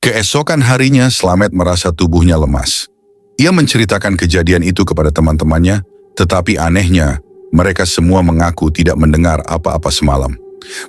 Keesokan harinya, Slamet merasa tubuhnya lemas. Ia menceritakan kejadian itu kepada teman-temannya, tetapi anehnya, mereka semua mengaku tidak mendengar apa-apa semalam.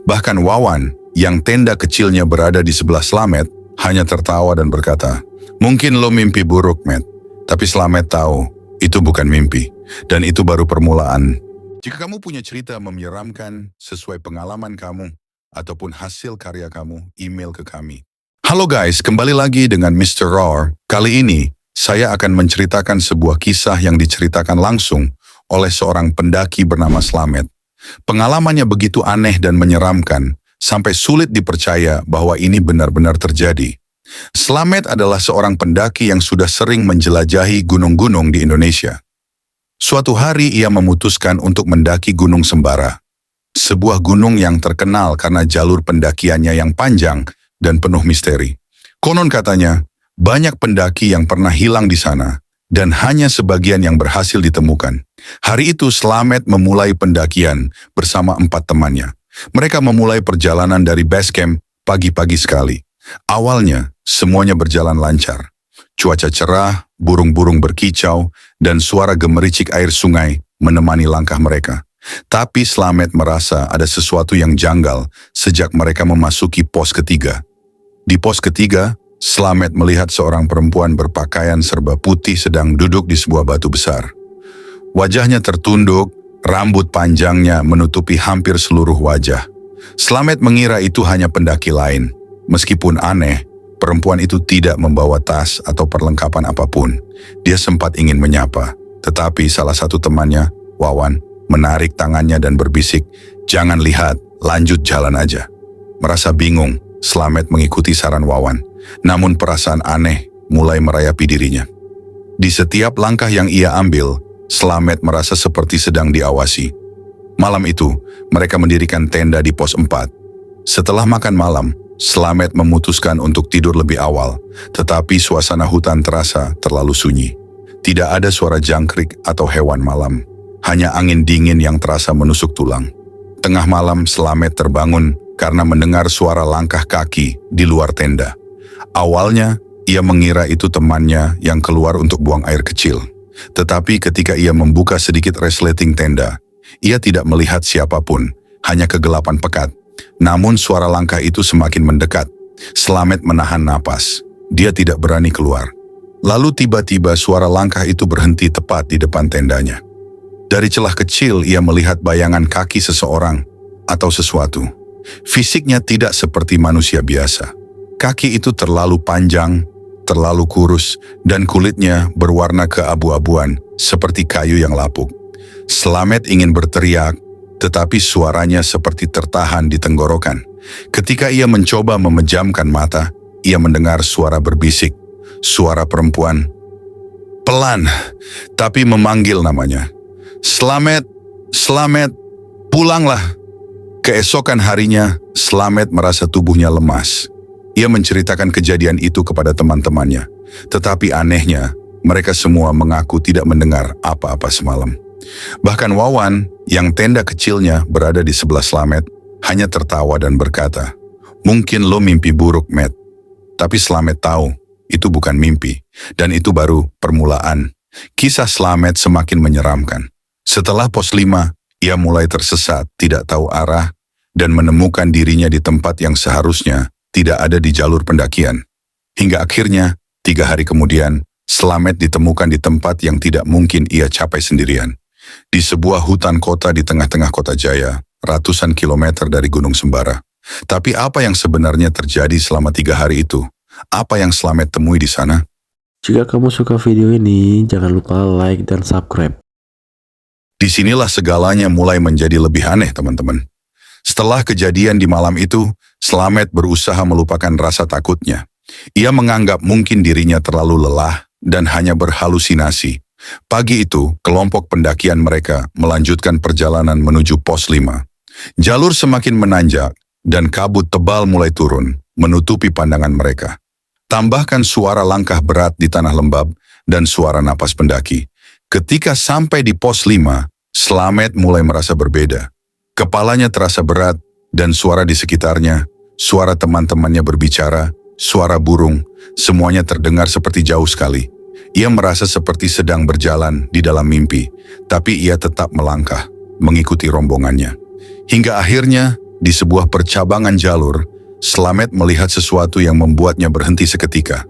Bahkan Wawan, yang tenda kecilnya berada di sebelah Slamet, hanya tertawa dan berkata, "Mungkin lo mimpi buruk, Matt." Tapi Slamet tahu, itu bukan mimpi, dan itu baru permulaan. Jika kamu punya cerita menyeramkan sesuai pengalaman kamu, ataupun hasil karya kamu, email ke kami. Halo guys, kembali lagi dengan Mr. Roar. Kali ini, saya akan menceritakan sebuah kisah yang diceritakan langsung oleh seorang pendaki bernama Slamet. Pengalamannya begitu aneh dan menyeramkan, sampai sulit dipercaya bahwa ini benar-benar terjadi. Slamet adalah seorang pendaki yang sudah sering menjelajahi gunung-gunung di Indonesia. Suatu hari ia memutuskan untuk mendaki Gunung Sembara, sebuah gunung yang terkenal karena jalur pendakiannya yang panjang dan penuh misteri. Konon katanya, banyak pendaki yang pernah hilang di sana, dan hanya sebagian yang berhasil ditemukan. Hari itu Slamet memulai pendakian bersama 4 temannya. Mereka memulai perjalanan dari base camp pagi-pagi sekali. Awalnya, semuanya berjalan lancar. Cuaca cerah, burung-burung berkicau, dan suara gemericik air sungai menemani langkah mereka. Tapi Slamet merasa ada sesuatu yang janggal sejak mereka memasuki pos ketiga. Di pos ketiga, Slamet melihat seorang perempuan berpakaian serba putih sedang duduk di sebuah batu besar. Wajahnya tertunduk, rambut panjangnya menutupi hampir seluruh wajah. Slamet mengira itu hanya pendaki lain. Meskipun aneh, perempuan itu tidak membawa tas atau perlengkapan apapun. Dia sempat ingin menyapa, tetapi salah satu temannya, Wawan, menarik tangannya dan berbisik, "Jangan lihat, lanjut jalan aja." Merasa bingung, Slamet mengikuti saran Wawan. Namun perasaan aneh mulai merayapi dirinya. Di setiap langkah yang ia ambil, Slamet merasa seperti sedang diawasi. Malam itu, mereka mendirikan tenda di pos 4. Setelah makan malam, Slamet memutuskan untuk tidur lebih awal, tetapi suasana hutan terasa terlalu sunyi. Tidak ada suara jangkrik atau hewan malam, hanya angin dingin yang terasa menusuk tulang. Tengah malam, Slamet terbangun karena mendengar suara langkah kaki di luar tenda. Awalnya, ia mengira itu temannya yang keluar untuk buang air kecil. Tetapi ketika ia membuka sedikit resleting tenda, ia tidak melihat siapapun, hanya kegelapan pekat. Namun suara langkah itu semakin mendekat. Slamet menahan napas. Dia tidak berani keluar. Lalu tiba-tiba suara langkah itu berhenti tepat di depan tendanya. Dari celah kecil ia melihat bayangan kaki seseorang atau sesuatu. Fisiknya tidak seperti manusia biasa. Kaki itu terlalu panjang, terlalu kurus, dan kulitnya berwarna keabu-abuan seperti kayu yang lapuk. Slamet ingin berteriak, tetapi suaranya seperti tertahan di tenggorokan. Ketika ia mencoba memejamkan mata, ia mendengar suara berbisik, suara perempuan. Pelan, tapi memanggil namanya. "Slamet, Slamet, pulanglah." Keesokan harinya, Slamet merasa tubuhnya lemas. Ia menceritakan kejadian itu kepada teman-temannya. Tetapi anehnya, mereka semua mengaku tidak mendengar apa-apa semalam. Bahkan Wawan, yang tenda kecilnya berada di sebelah Slamet, hanya tertawa dan berkata, "Mungkin lo mimpi buruk, Matt." Tapi Slamet tahu, itu bukan mimpi, dan itu baru permulaan. Kisah Slamet semakin menyeramkan. Setelah pos 5, ia mulai tersesat, tidak tahu arah, dan menemukan dirinya di tempat yang seharusnya tidak ada di jalur pendakian. Hingga akhirnya, 3 hari kemudian, Slamet ditemukan di tempat yang tidak mungkin ia capai sendirian. Di sebuah hutan kota di tengah-tengah kota Jaya, ratusan kilometer dari Gunung Sembara. Tapi apa yang sebenarnya terjadi selama 3 hari itu? Apa yang Slamet temui di sana? Jika kamu suka video ini, jangan lupa like dan subscribe. Disinilah segalanya mulai menjadi lebih aneh, teman-teman. Setelah kejadian di malam itu, Slamet berusaha melupakan rasa takutnya. Ia menganggap mungkin dirinya terlalu lelah dan hanya berhalusinasi. Pagi itu, kelompok pendakian mereka melanjutkan perjalanan menuju pos 5. Jalur semakin menanjak dan kabut tebal mulai turun, menutupi pandangan mereka. Tambahkan suara langkah berat di tanah lembab dan suara napas pendaki. Ketika sampai di pos 5, Slamet mulai merasa berbeda. Kepalanya terasa berat dan suara di sekitarnya, suara teman-temannya berbicara, suara burung, semuanya terdengar seperti jauh sekali. Ia merasa seperti sedang berjalan di dalam mimpi, tapi ia tetap melangkah, mengikuti rombongannya. Hingga akhirnya, di sebuah percabangan jalur, Slamet melihat sesuatu yang membuatnya berhenti seketika.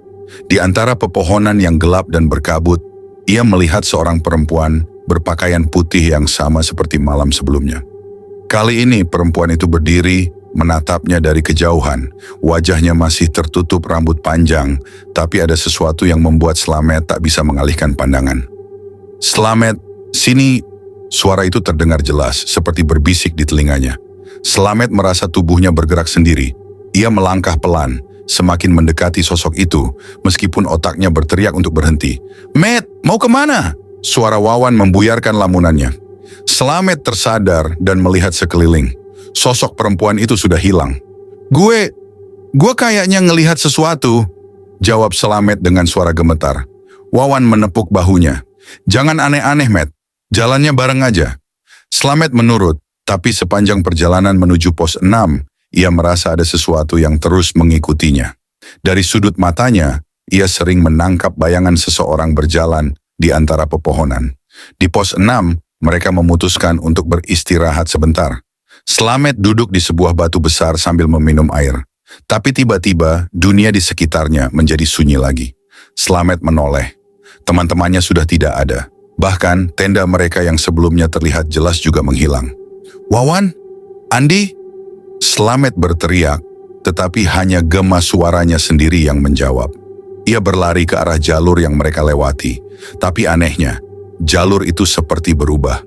Di antara pepohonan yang gelap dan berkabut, ia melihat seorang perempuan berpakaian putih yang sama seperti malam sebelumnya. Kali ini perempuan itu berdiri, menatapnya dari kejauhan. Wajahnya masih tertutup rambut panjang, tapi ada sesuatu yang membuat Slamet tak bisa mengalihkan pandangan. "Slamet, sini!" Suara itu terdengar jelas, seperti berbisik di telinganya. Slamet merasa tubuhnya bergerak sendiri. Ia melangkah pelan, semakin mendekati sosok itu, meskipun otaknya berteriak untuk berhenti. "Matt, mau kemana?" Suara Wawan membuyarkan lamunannya. Slamet tersadar dan melihat sekeliling. Sosok perempuan itu sudah hilang. Gue kayaknya ngelihat sesuatu," jawab Slamet dengan suara gemetar. Wawan menepuk bahunya. "Jangan aneh-aneh, Matt. Jalannya bareng aja." Slamet menurut, tapi sepanjang perjalanan menuju pos 6, ia merasa ada sesuatu yang terus mengikutinya. Dari sudut matanya, ia sering menangkap bayangan seseorang berjalan di antara pepohonan. Di pos 6, mereka memutuskan untuk beristirahat sebentar. Slamet duduk di sebuah batu besar sambil meminum air. Tapi tiba-tiba, dunia di sekitarnya menjadi sunyi lagi. Slamet menoleh. Teman-temannya sudah tidak ada. Bahkan, tenda mereka yang sebelumnya terlihat jelas juga menghilang. "Wawan? Andi?" Slamet berteriak, tetapi hanya gema suaranya sendiri yang menjawab. Ia berlari ke arah jalur yang mereka lewati. Tapi anehnya, jalur itu seperti berubah.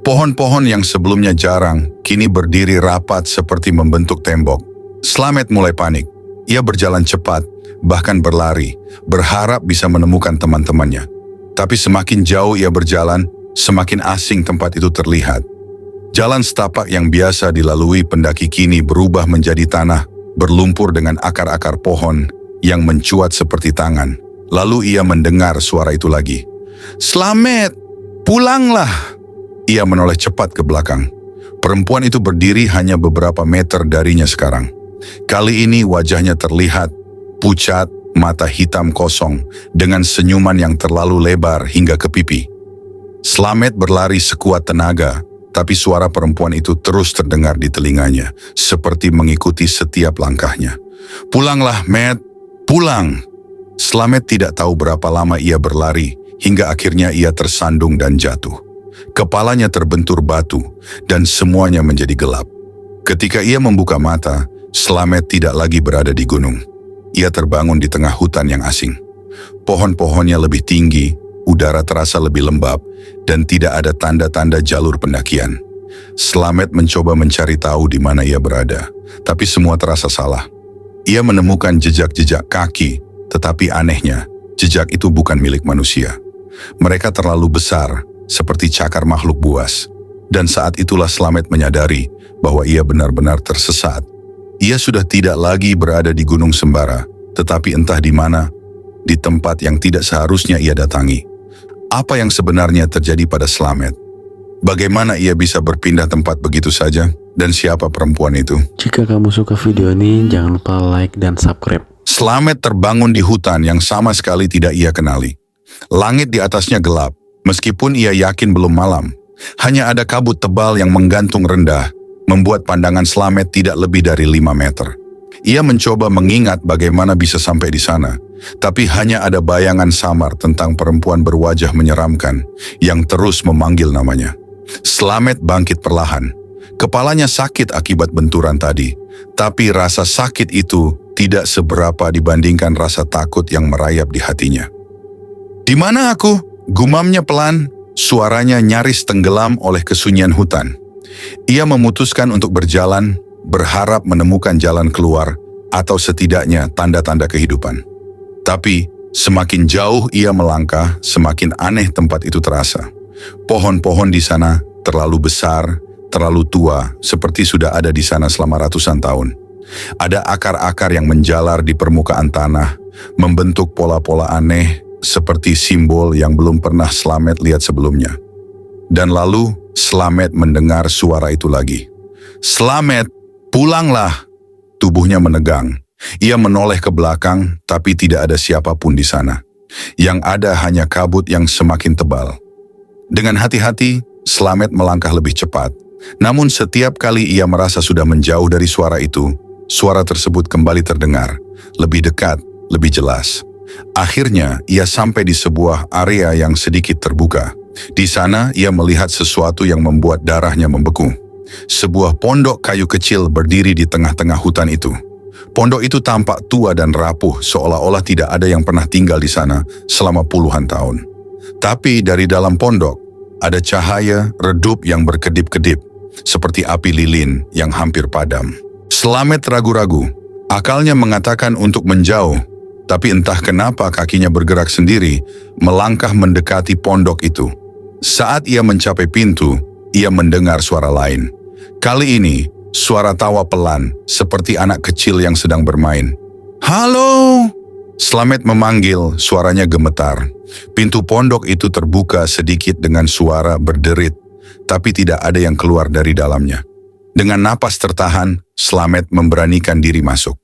Pohon-pohon yang sebelumnya jarang, kini berdiri rapat seperti membentuk tembok. Slamet mulai panik. Ia berjalan cepat, bahkan berlari, berharap bisa menemukan teman-temannya. Tapi semakin jauh ia berjalan, semakin asing tempat itu terlihat. Jalan setapak yang biasa dilalui pendaki kini berubah menjadi tanah, berlumpur dengan akar-akar pohon yang mencuat seperti tangan. Lalu ia mendengar suara itu lagi. "Slamet, pulanglah!" Ia menoleh cepat ke belakang. Perempuan itu berdiri hanya beberapa meter darinya sekarang. Kali ini wajahnya terlihat pucat, mata hitam kosong, dengan senyuman yang terlalu lebar hingga ke pipi. Slamet berlari sekuat tenaga, tapi suara perempuan itu terus terdengar di telinganya, seperti mengikuti setiap langkahnya. "Pulanglah, Matt, pulang!" Slamet tidak tahu berapa lama ia berlari, hingga akhirnya ia tersandung dan jatuh. Kepalanya terbentur batu, dan semuanya menjadi gelap. Ketika ia membuka mata, Slamet tidak lagi berada di gunung. Ia terbangun di tengah hutan yang asing. Pohon-pohonnya lebih tinggi, udara terasa lebih lembab, dan tidak ada tanda-tanda jalur pendakian. Slamet mencoba mencari tahu di mana ia berada, tapi semua terasa salah. Ia menemukan jejak-jejak kaki, tetapi anehnya, jejak itu bukan milik manusia. Mereka terlalu besar, seperti cakar makhluk buas. Dan saat itulah Slamet menyadari bahwa ia benar-benar tersesat. Ia sudah tidak lagi berada di Gunung Sembara, tetapi entah di mana, di tempat yang tidak seharusnya ia datangi. Apa yang sebenarnya terjadi pada Slamet? Bagaimana ia bisa berpindah tempat begitu saja? Dan siapa perempuan itu? Jika kamu suka video ini, jangan lupa like dan subscribe. Slamet terbangun di hutan yang sama sekali tidak ia kenali. Langit di atasnya gelap, meskipun ia yakin belum malam. Hanya ada kabut tebal yang menggantung rendah, membuat pandangan Slamet tidak lebih dari 5 meter. Ia mencoba mengingat bagaimana bisa sampai di sana, tapi hanya ada bayangan samar tentang perempuan berwajah menyeramkan yang terus memanggil namanya. Slamet bangkit perlahan. Kepalanya sakit akibat benturan tadi, tapi rasa sakit itu tidak seberapa dibandingkan rasa takut yang merayap di hatinya. "Di mana aku?" gumamnya pelan, suaranya nyaris tenggelam oleh kesunyian hutan. Ia memutuskan untuk berjalan, berharap menemukan jalan keluar atau setidaknya tanda-tanda kehidupan. Tapi semakin jauh ia melangkah, semakin aneh tempat itu terasa. Pohon-pohon di sana terlalu besar, terlalu tua, seperti sudah ada di sana selama ratusan tahun. Ada akar-akar yang menjalar di permukaan tanah, membentuk pola-pola aneh seperti simbol yang belum pernah Slamet lihat sebelumnya. Dan lalu Slamet mendengar suara itu lagi. "Slamet, pulanglah!" Tubuhnya menegang. Ia menoleh ke belakang, tapi tidak ada siapapun di sana. Yang ada hanya kabut yang semakin tebal. Dengan hati-hati, Slamet melangkah lebih cepat. Namun setiap kali ia merasa sudah menjauh dari suara itu, suara tersebut kembali terdengar, lebih dekat, lebih jelas. Akhirnya, ia sampai di sebuah area yang sedikit terbuka. Di sana, ia melihat sesuatu yang membuat darahnya membeku. Sebuah pondok kayu kecil berdiri di tengah-tengah hutan itu. Pondok itu tampak tua dan rapuh, seolah-olah tidak ada yang pernah tinggal di sana selama puluhan tahun. Tapi dari dalam pondok, ada cahaya redup yang berkedip-kedip, seperti api lilin yang hampir padam. Slamet ragu-ragu, akalnya mengatakan untuk menjauh, tapi entah kenapa kakinya bergerak sendiri, melangkah mendekati pondok itu. Saat ia mencapai pintu, ia mendengar suara lain. Kali ini, suara tawa pelan, seperti anak kecil yang sedang bermain. "Halo!" Slamet memanggil, suaranya gemetar. Pintu pondok itu terbuka sedikit dengan suara berderit, tapi tidak ada yang keluar dari dalamnya. Dengan napas tertahan, Slamet memberanikan diri masuk.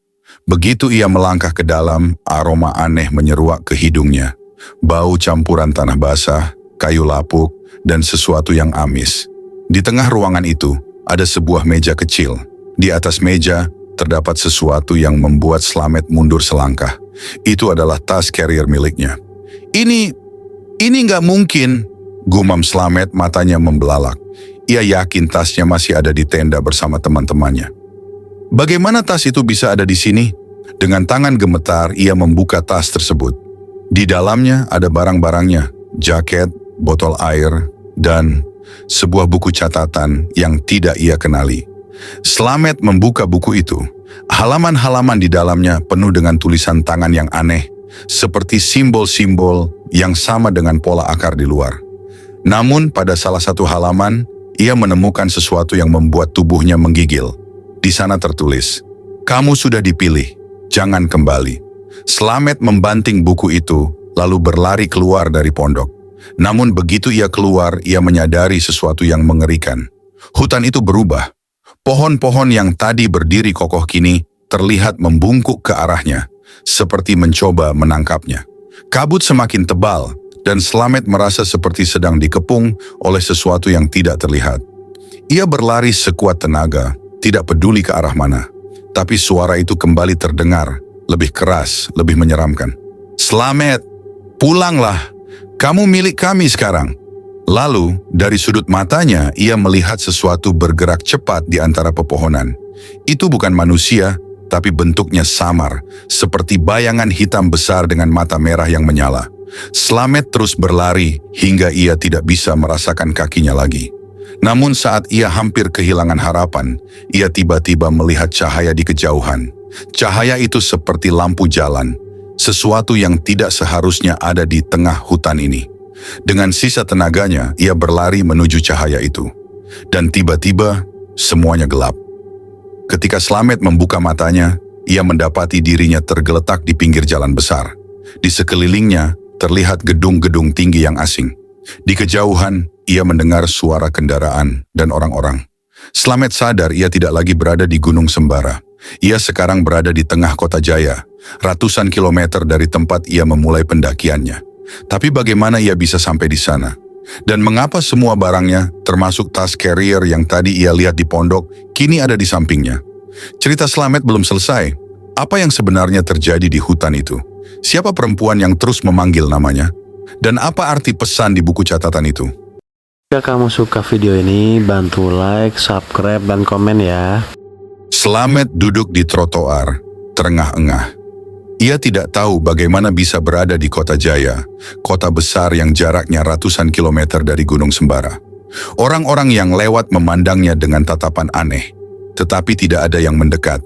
Begitu ia melangkah ke dalam, aroma aneh menyeruak ke hidungnya. Bau campuran tanah basah, kayu lapuk, dan sesuatu yang amis. Di tengah ruangan itu, ada sebuah meja kecil. Di atas meja, terdapat sesuatu yang membuat Slamet mundur selangkah. Itu adalah tas carrier miliknya. Ini nggak mungkin, gumam Slamet, matanya membelalak. Ia yakin tasnya masih ada di tenda bersama teman-temannya. Bagaimana tas itu bisa ada di sini? Dengan tangan gemetar, ia membuka tas tersebut. Di dalamnya ada barang-barangnya, jaket, botol air, dan sebuah buku catatan yang tidak ia kenali. Slamet membuka buku itu. Halaman-halaman di dalamnya penuh dengan tulisan tangan yang aneh, seperti simbol-simbol yang sama dengan pola akar di luar. Namun pada salah satu halaman, ia menemukan sesuatu yang membuat tubuhnya menggigil. Di sana tertulis, "Kamu sudah dipilih, jangan kembali." Slamet membanting buku itu, lalu berlari keluar dari pondok. Namun begitu ia keluar, ia menyadari sesuatu yang mengerikan. Hutan itu berubah. Pohon-pohon yang tadi berdiri kokoh kini terlihat membungkuk ke arahnya, seperti mencoba menangkapnya. Kabut semakin tebal, dan Slamet merasa seperti sedang dikepung oleh sesuatu yang tidak terlihat. Ia berlari sekuat tenaga, tidak peduli ke arah mana. Tapi suara itu kembali terdengar, lebih keras, lebih menyeramkan. "Slamet, pulanglah, kamu milik kami sekarang." Lalu, dari sudut matanya, ia melihat sesuatu bergerak cepat di antara pepohonan. Itu bukan manusia, tapi bentuknya samar, seperti bayangan hitam besar dengan mata merah yang menyala. Slamet terus berlari hingga ia tidak bisa merasakan kakinya lagi. Namun saat ia hampir kehilangan harapan, ia tiba-tiba melihat cahaya di kejauhan. Cahaya itu seperti lampu jalan, sesuatu yang tidak seharusnya ada di tengah hutan ini. Dengan sisa tenaganya, ia berlari menuju cahaya itu. Dan tiba-tiba, semuanya gelap. Ketika Slamet membuka matanya, ia mendapati dirinya tergeletak di pinggir jalan besar. Di sekelilingnya, terlihat gedung-gedung tinggi yang asing. Di kejauhan, ia mendengar suara kendaraan dan orang-orang. Slamet sadar ia tidak lagi berada di Gunung Sembara. Ia sekarang berada di tengah kota Jaya, ratusan kilometer dari tempat ia memulai pendakiannya. Tapi bagaimana ia bisa sampai di sana? Dan mengapa semua barangnya, termasuk tas carrier yang tadi ia lihat di pondok, kini ada di sampingnya? Cerita Slamet belum selesai. Apa yang sebenarnya terjadi di hutan itu? Siapa perempuan yang terus memanggil namanya? Dan apa arti pesan di buku catatan itu? Jika kamu suka video ini, bantu like, subscribe, dan komen ya. Slamet duduk di trotoar, terengah-engah. Ia tidak tahu bagaimana bisa berada di kota Jaya, kota besar yang jaraknya ratusan kilometer dari Gunung Sembara. Orang-orang yang lewat memandangnya dengan tatapan aneh, tetapi tidak ada yang mendekat.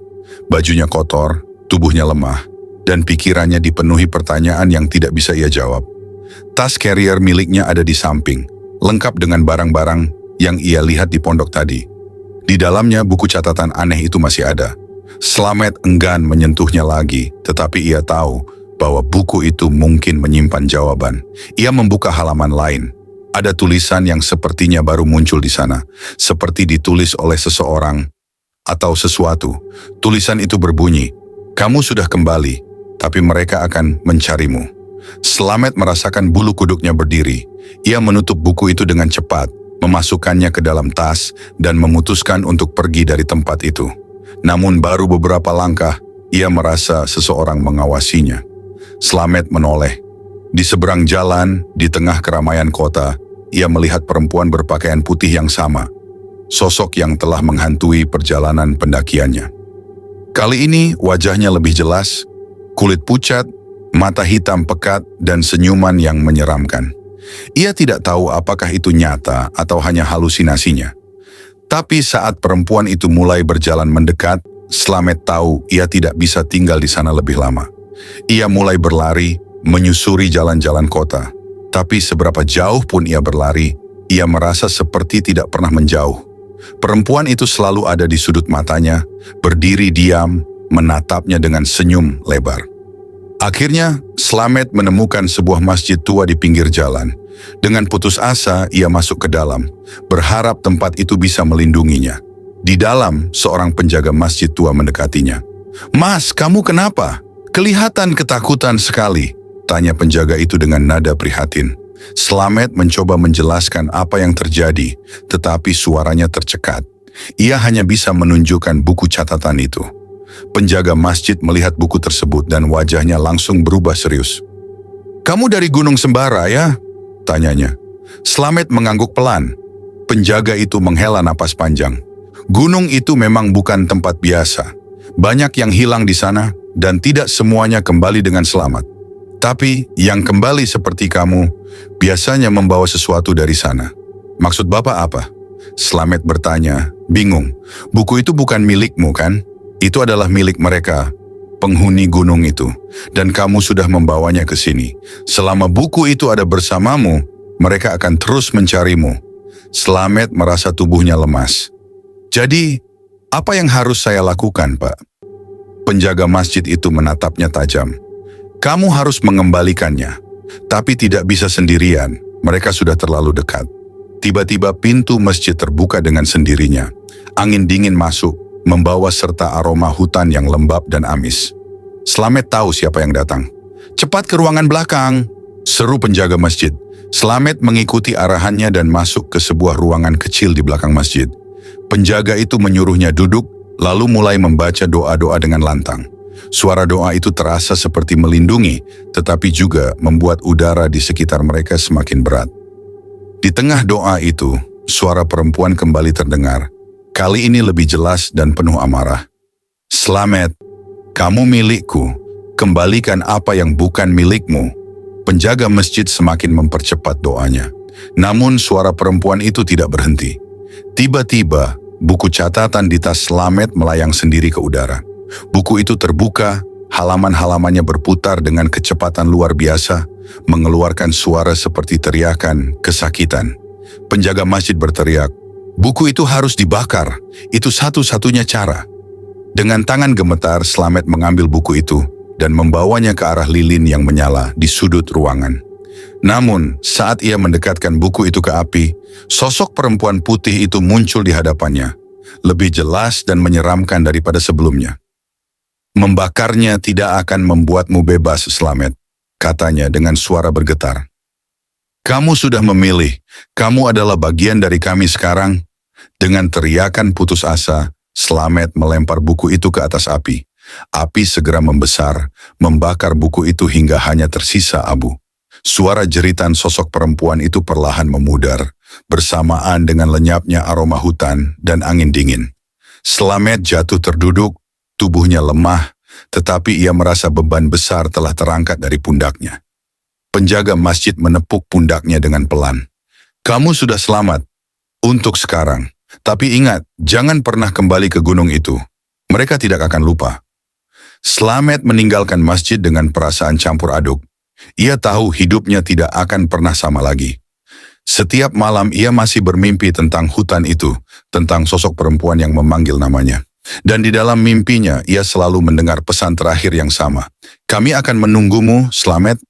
Bajunya kotor, tubuhnya lemah, dan pikirannya dipenuhi pertanyaan yang tidak bisa ia jawab. Tas carrier miliknya ada di samping, lengkap dengan barang-barang yang ia lihat di pondok tadi. Di dalamnya buku catatan aneh itu masih ada. Slamet enggan menyentuhnya lagi, tetapi ia tahu bahwa buku itu mungkin menyimpan jawaban. Ia membuka halaman lain. Ada tulisan yang sepertinya baru muncul di sana, seperti ditulis oleh seseorang atau sesuatu. Tulisan itu berbunyi, Kamu sudah kembali, tapi mereka akan mencarimu. Slamet merasakan bulu kuduknya berdiri. Ia menutup buku itu dengan cepat, memasukkannya ke dalam tas, dan memutuskan untuk pergi dari tempat itu. Namun baru beberapa langkah, ia merasa seseorang mengawasinya. Slamet menoleh. Di seberang jalan, di tengah keramaian kota, ia melihat perempuan berpakaian putih yang sama. Sosok yang telah menghantui perjalanan pendakiannya. Kali ini wajahnya lebih jelas, kulit pucat, mata hitam pekat, dan senyuman yang menyeramkan. Ia tidak tahu apakah itu nyata atau hanya halusinasinya. Tapi saat perempuan itu mulai berjalan mendekat, Slamet tahu ia tidak bisa tinggal di sana lebih lama. Ia mulai berlari, menyusuri jalan-jalan kota. Tapi seberapa jauh pun ia berlari, ia merasa seperti tidak pernah menjauh. Perempuan itu selalu ada di sudut matanya, berdiri diam, menatapnya dengan senyum lebar. Akhirnya, Slamet menemukan sebuah masjid tua di pinggir jalan. Dengan putus asa, ia masuk ke dalam, berharap tempat itu bisa melindunginya. Di dalam, seorang penjaga masjid tua mendekatinya. "Mas, kamu kenapa? Kelihatan ketakutan sekali," tanya penjaga itu dengan nada prihatin. Slamet mencoba menjelaskan apa yang terjadi, tetapi suaranya tercekat. Ia hanya bisa menunjukkan buku catatan itu. Penjaga masjid melihat buku tersebut dan wajahnya langsung berubah serius. "Kamu dari Gunung Sembara ya?" tanyanya. Slamet mengangguk pelan. Penjaga itu menghela napas panjang. Gunung itu memang bukan tempat biasa. Banyak yang hilang di sana dan tidak semuanya kembali dengan selamat. Tapi yang kembali seperti kamu biasanya membawa sesuatu dari sana. "Maksud Bapak apa?" Slamet bertanya, bingung. "Buku itu bukan milikmu kan? Itu adalah milik mereka, penghuni gunung itu, dan kamu sudah membawanya ke sini. Selama buku itu ada bersamamu, mereka akan terus mencarimu." Slamet merasa tubuhnya lemas. "Jadi, apa yang harus saya lakukan, Pak?" Penjaga masjid itu menatapnya tajam. "Kamu harus mengembalikannya, tapi tidak bisa sendirian, mereka sudah terlalu dekat." Tiba-tiba pintu masjid terbuka dengan sendirinya. Angin dingin masuk, membawa serta aroma hutan yang lembab dan amis. Slamet tahu siapa yang datang. "Cepat ke ruangan belakang," seru penjaga masjid. Slamet mengikuti arahannya dan masuk ke sebuah ruangan kecil di belakang masjid. Penjaga itu menyuruhnya duduk, lalu mulai membaca doa-doa dengan lantang. Suara doa itu terasa seperti melindungi, tetapi juga membuat udara di sekitar mereka semakin berat. Di tengah doa itu, suara perempuan kembali terdengar. Kali ini lebih jelas dan penuh amarah. "Slamet, kamu milikku. Kembalikan apa yang bukan milikmu." Penjaga masjid semakin mempercepat doanya. Namun suara perempuan itu tidak berhenti. Tiba-tiba, buku catatan di tas Slamet melayang sendiri ke udara. Buku itu terbuka, halaman-halamannya berputar dengan kecepatan luar biasa, mengeluarkan suara seperti teriakan kesakitan. Penjaga masjid berteriak, "Buku itu harus dibakar, itu satu-satunya cara." Dengan tangan gemetar, Slamet mengambil buku itu dan membawanya ke arah lilin yang menyala di sudut ruangan. Namun, saat ia mendekatkan buku itu ke api, sosok perempuan putih itu muncul di hadapannya, lebih jelas dan menyeramkan daripada sebelumnya. "Membakarnya tidak akan membuatmu bebas, Slamet," katanya dengan suara bergetar. "Kamu sudah memilih, kamu adalah bagian dari kami sekarang." Dengan teriakan putus asa, Slamet melempar buku itu ke atas api. Api segera membesar, membakar buku itu hingga hanya tersisa abu. Suara jeritan sosok perempuan itu perlahan memudar, bersamaan dengan lenyapnya aroma hutan dan angin dingin. Slamet jatuh terduduk, tubuhnya lemah, tetapi ia merasa beban besar telah terangkat dari pundaknya. Penjaga masjid menepuk pundaknya dengan pelan. "Kamu sudah selamat. Untuk sekarang. Tapi ingat, jangan pernah kembali ke gunung itu. Mereka tidak akan lupa." Slamet meninggalkan masjid dengan perasaan campur aduk. Ia tahu hidupnya tidak akan pernah sama lagi. Setiap malam ia masih bermimpi tentang hutan itu, tentang sosok perempuan yang memanggil namanya. Dan di dalam mimpinya ia selalu mendengar pesan terakhir yang sama. "Kami akan menunggumu, Slamet,